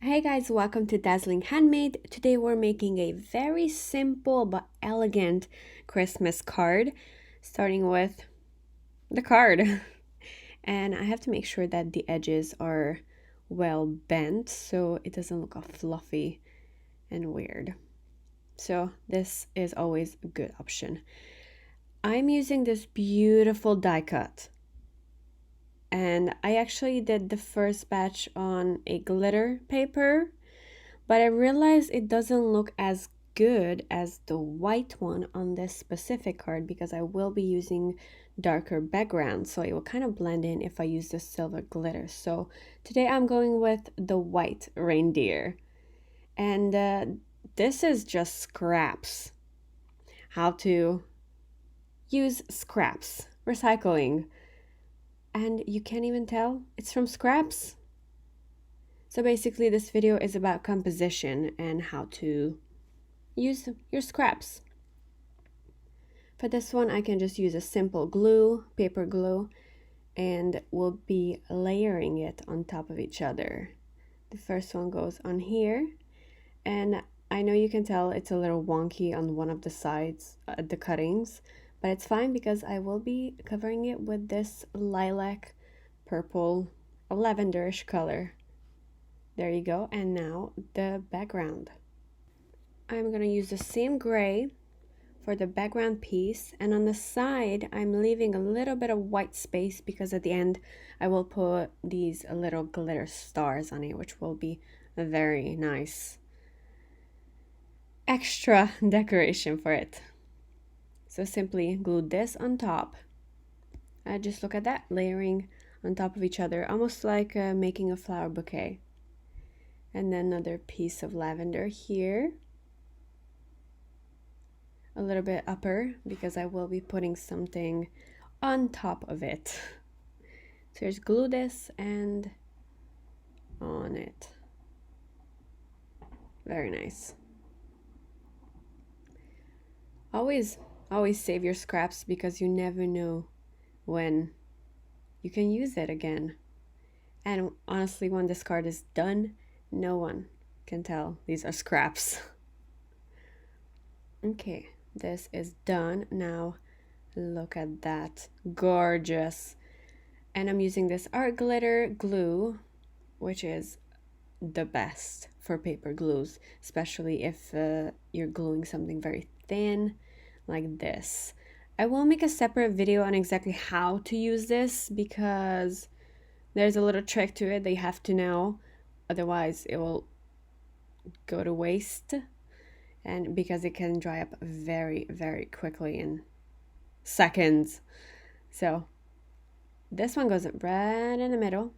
Hey guys, welcome to Dazzling Handmade. Today we're making a very simple but elegant Christmas card, starting with the card. And I have to make sure that the edges are well bent so it doesn't look all fluffy and weird. So this is always a good option. I'm using this beautiful die cut. And I actually did the first batch on a glitter paper, but I realized it doesn't look as good as the white one on this specific card because I will be using darker background, so it will kind of blend in if I use the silver glitter. So today I'm going with the white reindeer, and this is just scraps. How to use scraps, recycling, and you can't even tell it's from scraps. So basically this video is about composition and how to use your scraps. For this one I can just use a simple glue, paper glue, and we'll be layering it on top of each other. The first one goes on here, and I know you can tell it's a little wonky on one of the sides, the cuttings, but it's fine because I will be covering it with this lilac, purple, lavenderish color. There you go. And now the background. I'm going to use the same gray for the background piece, and on the side I'm leaving a little bit of white space because at the end I will put these little glitter stars on it, which will be a very nice extra decoration for it. So simply glue this on top. Just look at that, layering on top of each other, almost like making a flower bouquet. And then another piece of lavender here, a little bit upper because I will be putting something on top of it. So just glue this and on it. Very nice. Always save your scraps because you never know when you can use it again. And honestly, when this card is done, no one can tell these are scraps. Okay, this is done. Now look at that, gorgeous. And I'm using this art glitter glue, which is the best for paper glues, especially if you're gluing something very thin like this. I will make a separate video on exactly how to use this because there's a little trick to it that you have to know, otherwise it will go to waste, and because it can dry up very, very quickly in seconds. So this one goes right in the middle,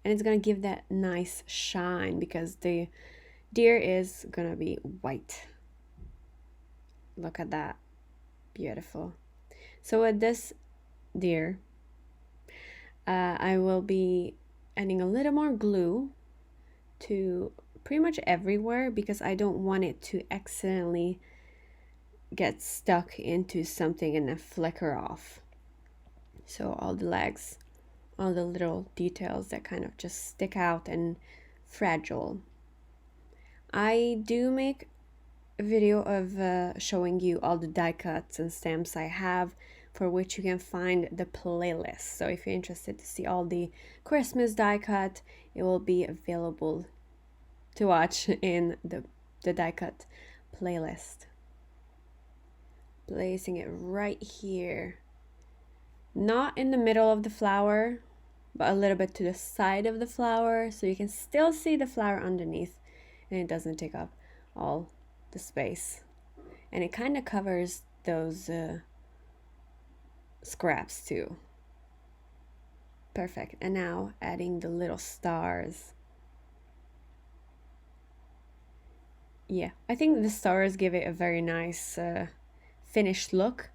and it's gonna give that nice shine because the deer is gonna be white. Look at that, beautiful. So with this deer, I will be adding a little more glue to pretty much everywhere because I don't want it to accidentally get stuck into something and then flicker off. So all the legs, all the little details that kind of just stick out and fragile. I do make a video of showing you all the die cuts and stamps I have, for which you can find the playlist. So if you're interested to see all the Christmas die cut, it will be available to watch in the die cut playlist. Placing it right here, not in the middle of the flower, but a little bit to the side of the flower, so you can still see the flower underneath and it doesn't take up all the space, and it kind of covers those scraps too. Perfect. And now adding the little stars. Yeah, I think the stars give it a very nice finished look.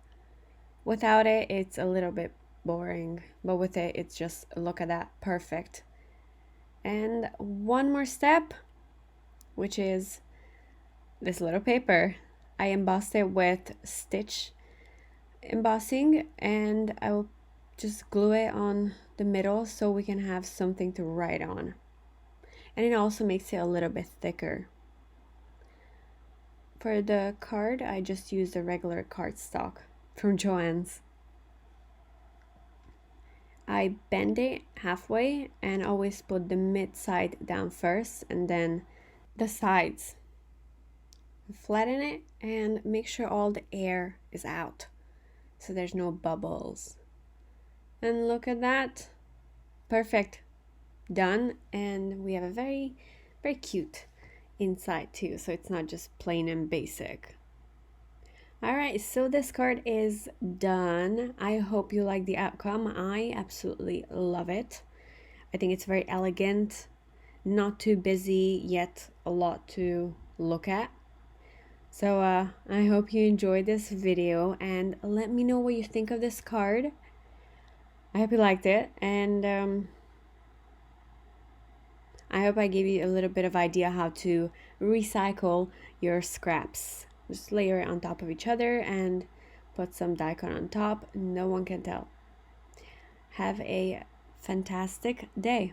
Without it, it's a little bit boring, but with it, it's just, look at that, perfect. And one more step, which is this little paper. I embossed it with stitch embossing, and I will just glue it on the middle so we can have something to write on. and it also makes it a little bit thicker. For the card, I just used a regular cardstock from Joann's. I bend it halfway and always put the mid side down first and then the sides. Flatten it and make sure all the air is out so there's no bubbles. And look at that. Perfect. Done. And we have a very, very cute inside too, so it's not just plain and basic. All right, so this card is done. I hope you like the outcome. I absolutely love it. I think it's very elegant, not too busy, yet a lot to look at. So I hope you enjoyed this video and let me know what you think of this card. I hope you liked it, and I hope I gave you a little bit of idea how to recycle your scraps. Just layer it on top of each other and put some daikon on top. No one can tell. Have a fantastic day.